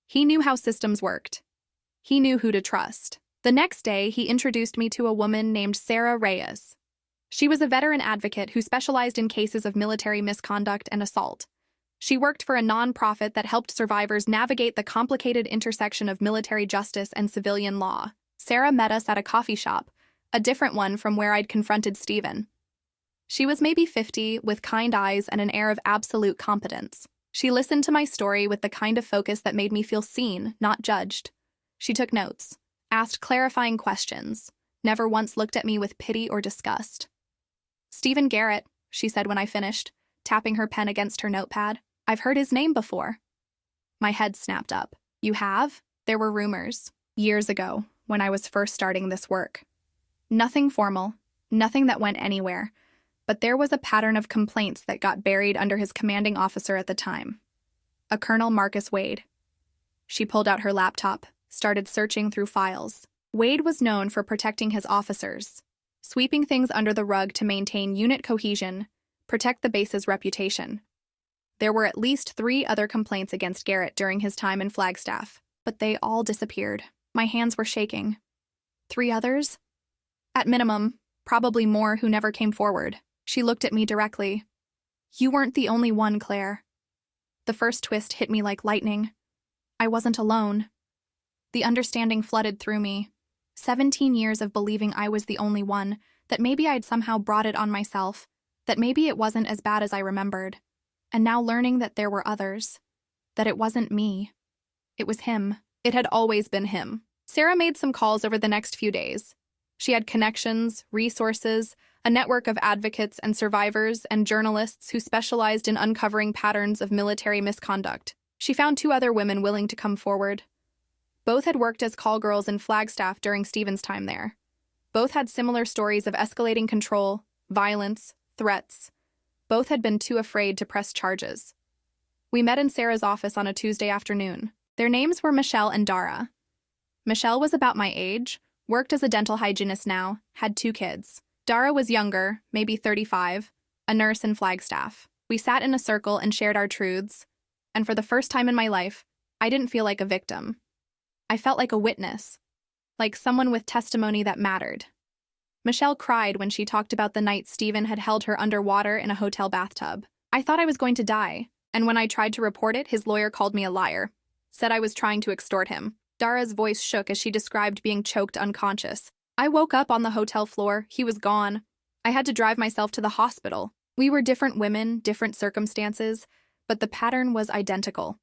He knew how systems worked. He knew who to trust. The next day, he introduced me to a woman named Sarah Reyes. She was a veteran advocate who specialized in cases of military misconduct and assault. She worked for a nonprofit that helped survivors navigate the complicated intersection of military justice and civilian law. Sarah met us at a coffee shop, a different one from where I'd confronted Stephen. She was maybe 50, with kind eyes and an air of absolute competence. She listened to my story with the kind of focus that made me feel seen, not judged. She took notes, asked clarifying questions, never once looked at me with pity or disgust. "Stephen Garrett," she said when I finished, tapping her pen against her notepad. "I've heard his name before." My head snapped up. "You have?" There were rumors. Years ago, when I was first starting this work. Nothing formal, nothing that went anywhere, but there was a pattern of complaints that got buried under his commanding officer at the time, a Colonel Marcus Wade. She pulled out her laptop, started searching through files. Wade was known for protecting his officers, sweeping things under the rug to maintain unit cohesion, protect the base's reputation. There were at least 3 other complaints against Garrett during his time in Flagstaff, but they all disappeared. My hands were shaking. 3 others? At minimum, probably more who never came forward. She looked at me directly. "You weren't the only one, Claire." The first twist hit me like lightning. I wasn't alone. The understanding flooded through me. 17 years of believing I was the only one, that maybe I'd somehow brought it on myself, that maybe it wasn't as bad as I remembered. And now learning that there were others, that it wasn't me. It was him. It had always been him. Sarah made some calls over the next few days. She had connections, resources, a network of advocates and survivors and journalists who specialized in uncovering patterns of military misconduct. She found 2 other women willing to come forward. Both had worked as call girls in Flagstaff during Stephen's time there. Both had similar stories of escalating control, violence, threats. Both had been too afraid to press charges. We met in Sarah's office on a Tuesday afternoon. Their names were Michelle and Dara. Michelle was about my age, worked as a dental hygienist now, had 2 kids. Dara was younger, maybe 35, a nurse in Flagstaff. We sat in a circle and shared our truths, and for the first time in my life, I didn't feel like a victim. I felt like a witness, like someone with testimony that mattered. Michelle cried when she talked about the night Stephen had held her underwater in a hotel bathtub. I thought I was going to die, and when I tried to report it, his lawyer called me a liar. Said I was trying to extort him. Dara's voice shook as she described being choked unconscious. I woke up on the hotel floor. He was gone. I had to drive myself to the hospital. We were different women, different circumstances, but the pattern was identical.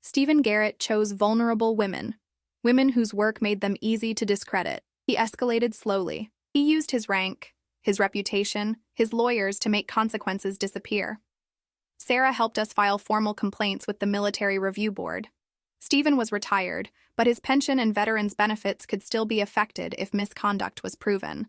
Stephen Garrett chose vulnerable women, women whose work made them easy to discredit. He escalated slowly. He used his rank, his reputation, his lawyers to make consequences disappear. Sarah helped us file formal complaints with the Military Review Board. Stephen was retired, but his pension and veterans' benefits could still be affected if misconduct was proven.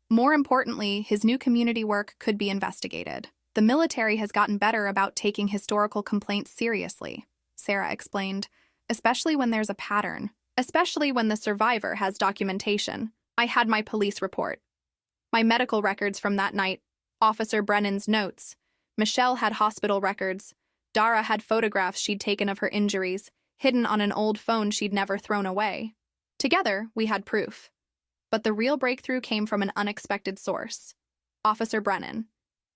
More importantly, his new community work could be investigated. The military has gotten better about taking historical complaints seriously, Sarah explained, especially when there's a pattern, especially when the survivor has documentation. I had my police report. My medical records from that night, Officer Brennan's notes. Michelle had hospital records. Dara had photographs she'd taken of her injuries, hidden on an old phone she'd never thrown away. Together, we had proof. But the real breakthrough came from an unexpected source. Officer Brennan.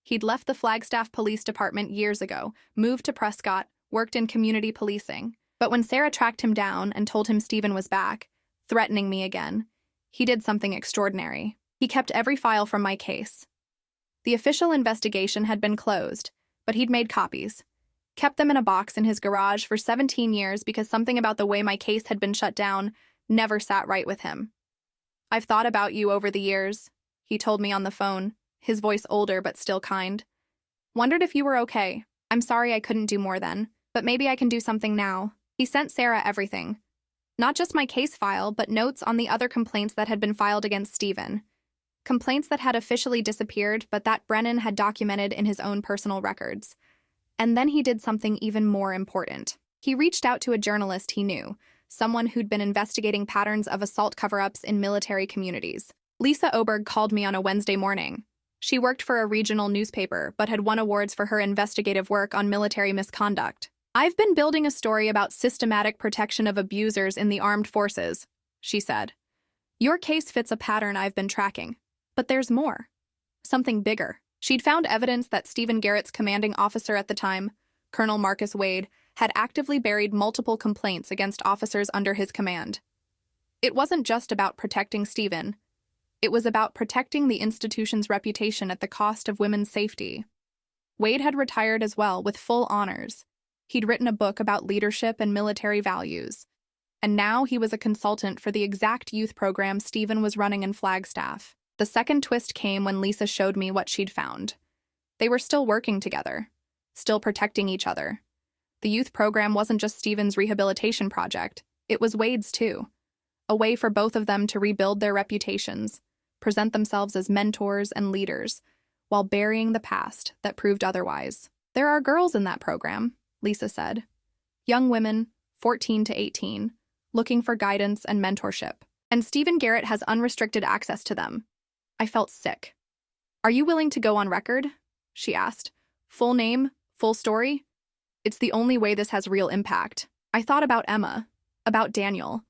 He'd left the Flagstaff Police Department years ago, moved to Prescott, worked in community policing. But when Sarah tracked him down and told him Stephen was back, threatening me again, he did something extraordinary. He kept every file from my case. The official investigation had been closed, but he'd made copies. Kept them in a box in his garage for 17 years because something about the way my case had been shut down never sat right with him. I've thought about you over the years, he told me on the phone, his voice older but still kind. Wondered if you were okay. I'm sorry I couldn't do more then, but maybe I can do something now. He sent Sarah everything. Not just my case file, but notes on the other complaints that had been filed against Stephen. Complaints that had officially disappeared, but that Brennan had documented in his own personal records. And then he did something even more important. He reached out to a journalist he knew, someone who'd been investigating patterns of assault cover-ups in military communities. Lisa Oberg called me on a Wednesday morning. She worked for a regional newspaper, but had won awards for her investigative work on military misconduct. I've been building a story about systematic protection of abusers in the armed forces, she said. Your case fits a pattern I've been tracking. But there's more. Something bigger. She'd found evidence that Stephen Garrett's commanding officer at the time, Colonel Marcus Wade, had actively buried multiple complaints against officers under his command. It wasn't just about protecting Stephen. It was about protecting the institution's reputation at the cost of women's safety. Wade had retired as well, with full honors. He'd written a book about leadership and military values. And now he was a consultant for the exact youth program Stephen was running in Flagstaff. The second twist came when Lisa showed me what she'd found. They were still working together, still protecting each other. The youth program wasn't just Stephen's rehabilitation project, it was Wade's too. A way for both of them to rebuild their reputations, present themselves as mentors and leaders, while burying the past that proved otherwise. There are girls in that program, Lisa said. Young women, 14 to 18, looking for guidance and mentorship. And Stephen Garrett has unrestricted access to them. I felt sick. Are you willing to go on record? She asked. Full name, full story? It's the only way this has real impact. I thought about Emma, about Daniel,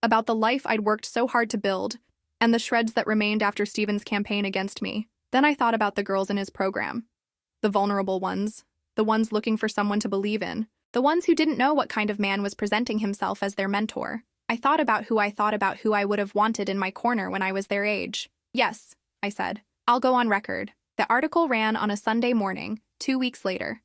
about the life I'd worked so hard to build, and the shreds that remained after Stephen's campaign against me. Then I thought about the girls in his program. The vulnerable ones, the ones looking for someone to believe in, the ones who didn't know what kind of man was presenting himself as their mentor. I thought about who I would have wanted in my corner when I was their age. Yes, I said. I'll go on record. The article ran on a Sunday morning, 2 weeks later.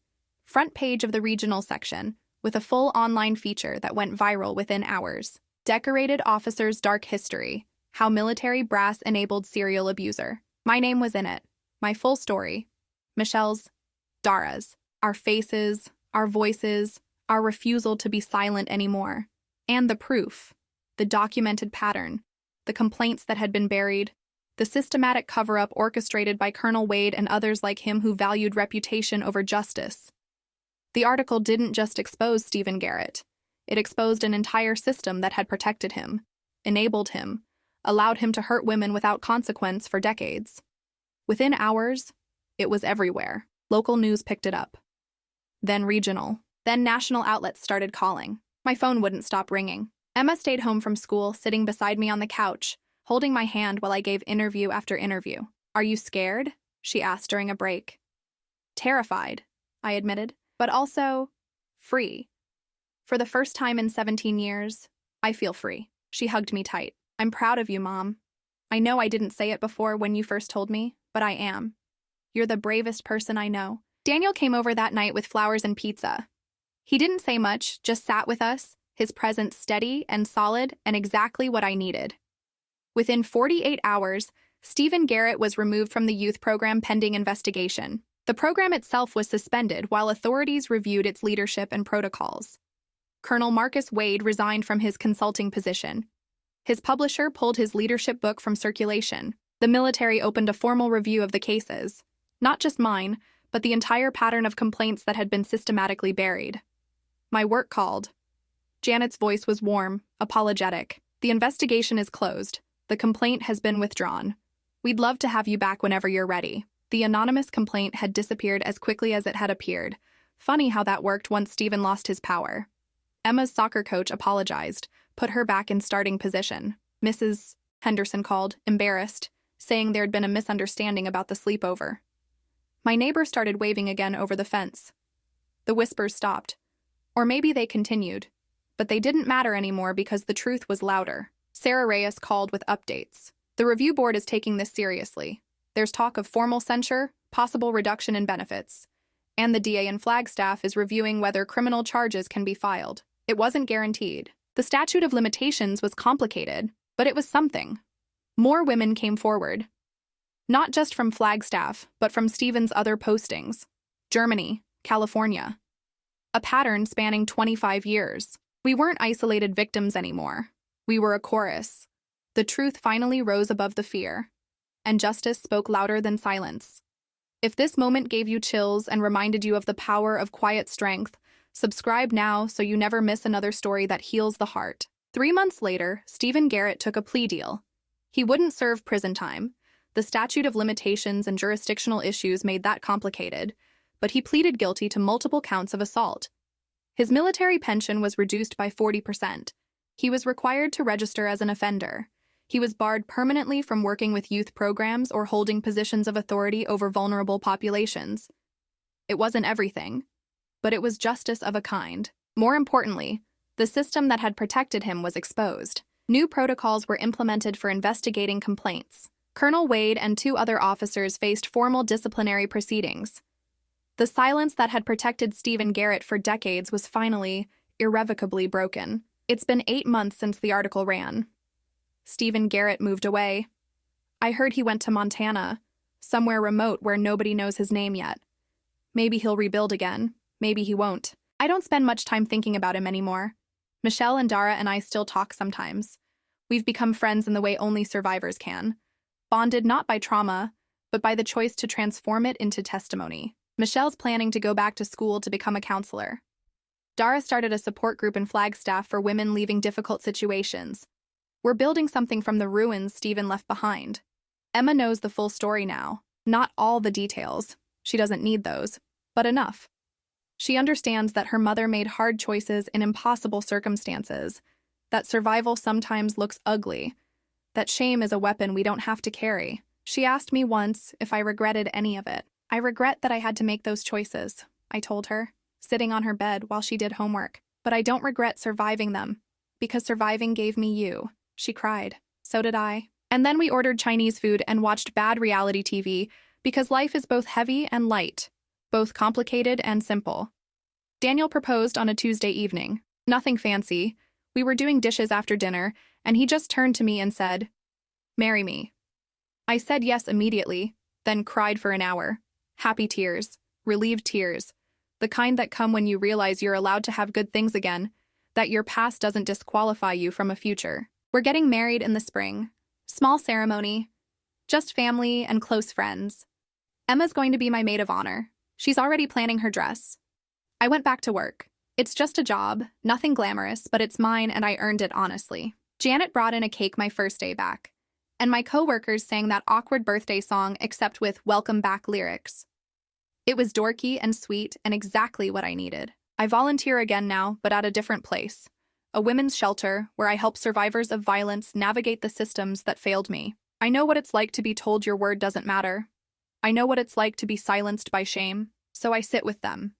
Front page of the regional section, with a full online feature that went viral within hours. Decorated Officer's Dark History, How Military Brass Enabled Serial Abuser. My name was in it. My full story. Michelle's, Dara's. Our faces, our voices, our refusal to be silent anymore. And the proof. The documented pattern. The complaints that had been buried. The systematic cover-up orchestrated by Colonel Wade and others like him who valued reputation over justice. The article didn't just expose Stephen Garrett. It exposed an entire system that had protected him, enabled him, allowed him to hurt women without consequence for decades. Within hours, it was everywhere. Local news picked it up. Then regional. Then national outlets started calling. My phone wouldn't stop ringing. Emma stayed home from school, sitting beside me on the couch, holding my hand while I gave interview after interview. "Are you scared?" she asked during a break. "Terrified," I admitted, "but also free. For the first time in 17 years, I feel free." She hugged me tight. "I'm proud of you, Mom. I know I didn't say it before when you first told me, but I am. You're the bravest person I know." Daniel came over that night with flowers and pizza. He didn't say much, just sat with us, his presence steady and solid and exactly what I needed. Within 48 hours, Stephen Garrett was removed from the youth program pending investigation. The program itself was suspended while authorities reviewed its leadership and protocols. Colonel Marcus Wade resigned from his consulting position. His publisher pulled his leadership book from circulation. The military opened a formal review of the cases. Not just mine, but the entire pattern of complaints that had been systematically buried. My work called. Janet's voice was warm, apologetic. "The investigation is closed. The complaint has been withdrawn. We'd love to have you back whenever you're ready." The anonymous complaint had disappeared as quickly as it had appeared. Funny how that worked once Stephen lost his power. Emma's soccer coach apologized, put her back in starting position. Mrs. Henderson called, embarrassed, saying there'd been a misunderstanding about the sleepover. My neighbor started waving again over the fence. The whispers stopped. Or maybe they continued. But they didn't matter anymore because the truth was louder. Sarah Reyes called with updates. "The review board is taking this seriously. There's talk of formal censure, possible reduction in benefits. And the DA and Flagstaff is reviewing whether criminal charges can be filed." It wasn't guaranteed. The statute of limitations was complicated, but it was something. More women came forward. Not just from Flagstaff, but from Stephen's other postings. Germany, California. A pattern spanning 25 years. We weren't isolated victims anymore. We were a chorus. The truth finally rose above the fear. And justice spoke louder than silence. If this moment gave you chills and reminded you of the power of quiet strength, subscribe now so you never miss another story that heals the heart. 3 months later, Stephen Garrett took a plea deal. He wouldn't serve prison time. The statute of limitations and jurisdictional issues made that complicated, but he pleaded guilty to multiple counts of assault. His military pension was reduced by 40%. He was required to register as an offender. He was barred permanently from working with youth programs or holding positions of authority over vulnerable populations. It wasn't everything, but it was justice of a kind. More importantly, the system that had protected him was exposed. New protocols were implemented for investigating complaints. Colonel Wade and 2 other officers faced formal disciplinary proceedings. The silence that had protected Stephen Garrett for decades was finally, irrevocably broken. It's been 8 months since the article ran. Stephen Garrett moved away. I heard he went to Montana, somewhere remote where nobody knows his name yet. Maybe he'll rebuild again. Maybe he won't. I don't spend much time thinking about him anymore. Michelle and Dara and I still talk sometimes. We've become friends in the way only survivors can. Bonded not by trauma, but by the choice to transform it into testimony. Michelle's planning to go back to school to become a counselor. Dara started a support group in Flagstaff for women leaving difficult situations. We're building something from the ruins Stephen left behind. Emma knows the full story now. Not all the details. She doesn't need those, but enough. She understands that her mother made hard choices in impossible circumstances, that survival sometimes looks ugly, that shame is a weapon we don't have to carry. She asked me once if I regretted any of it. "I regret that I had to make those choices," I told her, sitting on her bed while she did homework. "But I don't regret surviving them, because surviving gave me you." She cried. So did I. And then we ordered Chinese food and watched bad reality TV, because life is both heavy and light, both complicated and simple. Daniel proposed on a Tuesday evening. Nothing fancy. We were doing dishes after dinner, and he just turned to me and said, "Marry me." I said yes immediately, then cried for an hour. Happy tears, relieved tears, the kind that come when you realize you're allowed to have good things again, that your past doesn't disqualify you from a future. We're getting married in the spring. Small ceremony, just family and close friends. Emma's going to be my maid of honor. She's already planning her dress. I went back to work. It's just a job, nothing glamorous, but it's mine and I earned it honestly. Janet brought in a cake my first day back, and my coworkers sang that awkward birthday song except with "Welcome Back" lyrics. It was dorky and sweet and exactly what I needed. I volunteer again now, but at a different place. a women's shelter where I help survivors of violence navigate the systems that failed me. I know what it's like to be told your word doesn't matter. I know what it's like to be silenced by shame, so I sit with them.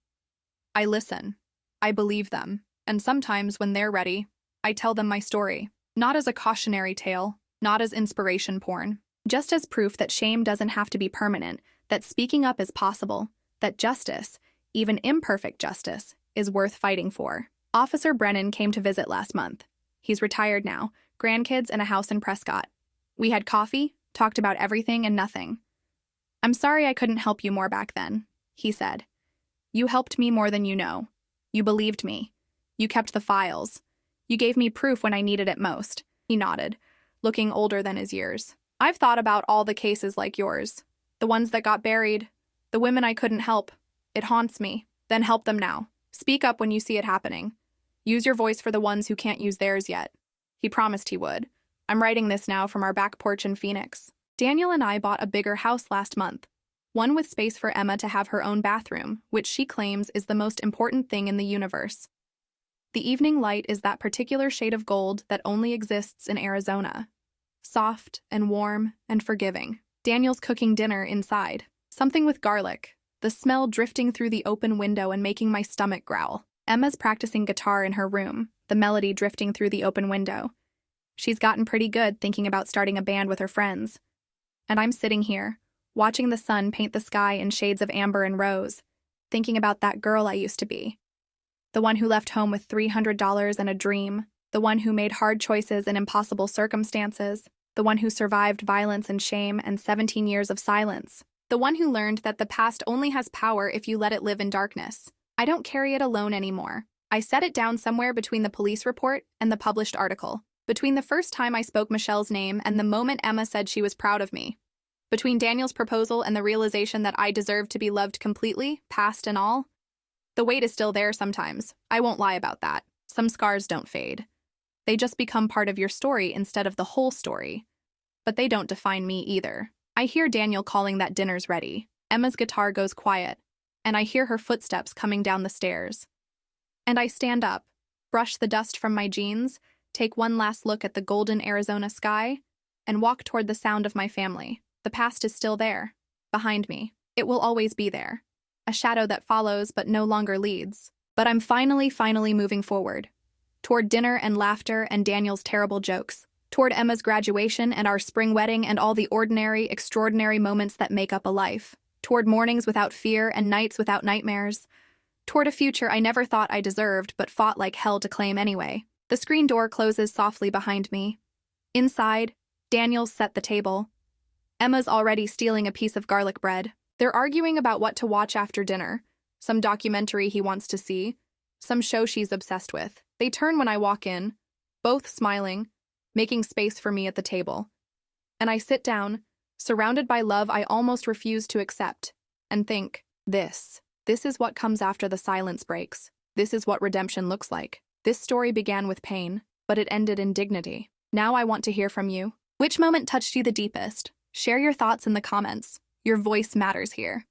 I listen. I believe them. And sometimes, when they're ready, I tell them my story. Not as a cautionary tale, not as inspiration porn. Just as proof that shame doesn't have to be permanent, that speaking up is possible, that justice, even imperfect justice, is worth fighting for. Officer Brennan came to visit last month. He's retired now, grandkids and a house in Prescott. We had coffee, talked about everything and nothing. "I'm sorry I couldn't help you more back then," he said. "You helped me more than you know. You believed me. You kept the files. You gave me proof when I needed it most." He nodded, looking older than his years. "I've thought about all the cases like yours. The ones that got buried. The women I couldn't help. It haunts me. Then help them now. Speak up when you see it happening. Use your voice for the ones who can't use theirs yet." He promised he would. I'm writing this now from our back porch in Phoenix. Daniel and I bought a bigger house last month. One with space for Emma to have her own bathroom, which she claims is the most important thing in the universe. The evening light is that particular shade of gold that only exists in Arizona. Soft and warm and forgiving. Daniel's cooking dinner inside. Something with garlic, the smell drifting through the open window and making my stomach growl. Emma's practicing guitar in her room, the melody drifting through the open window. She's gotten pretty good thinking about starting a band with her friends. And I'm sitting here, watching the sun paint the sky in shades of amber and rose, thinking about that girl I used to be. The one who left home with $300 and a dream, the one who made hard choices in impossible circumstances, the one who survived violence and shame and 17 years of silence, the one who learned that the past only has power if you let it live in darkness. I don't carry it alone anymore. I set it down somewhere between the police report and the published article. Between the first time I spoke Michelle's name and the moment Emma said she was proud of me. Between Daniel's proposal and the realization that I deserved to be loved completely, past and all. The weight is still there sometimes. I won't lie about that. Some scars don't fade. They just become part of your story instead of the whole story. But they don't define me either. I hear Daniel calling that dinner's ready. Emma's guitar goes quiet, and I hear her footsteps coming down the stairs. And I stand up, brush the dust from my jeans, take one last look at the golden Arizona sky, and walk toward the sound of my family. The past is still there, behind me. It will always be there. A shadow that follows but no longer leads. But I'm finally moving forward. Toward dinner and laughter and Daniel's terrible jokes. Toward Emma's graduation and our spring wedding and all the ordinary, extraordinary moments that make up a life. Toward mornings without fear and nights without nightmares. Toward a future I never thought I deserved but fought like hell to claim anyway. The screen door closes softly behind me. Inside, Daniel's set the table. Emma's already stealing a piece of garlic bread. They're arguing about what to watch after dinner. Some documentary he wants to see. Some show she's obsessed with. They turn when I walk in, both smiling, making space for me at the table. And I sit down, surrounded by love I almost refuse to accept, and think, this is what comes after the silence breaks. This is what redemption looks like. This story began with pain, but it ended in dignity. Now I want to hear from you. Which moment touched you the deepest? Share your thoughts in the comments. Your voice matters here.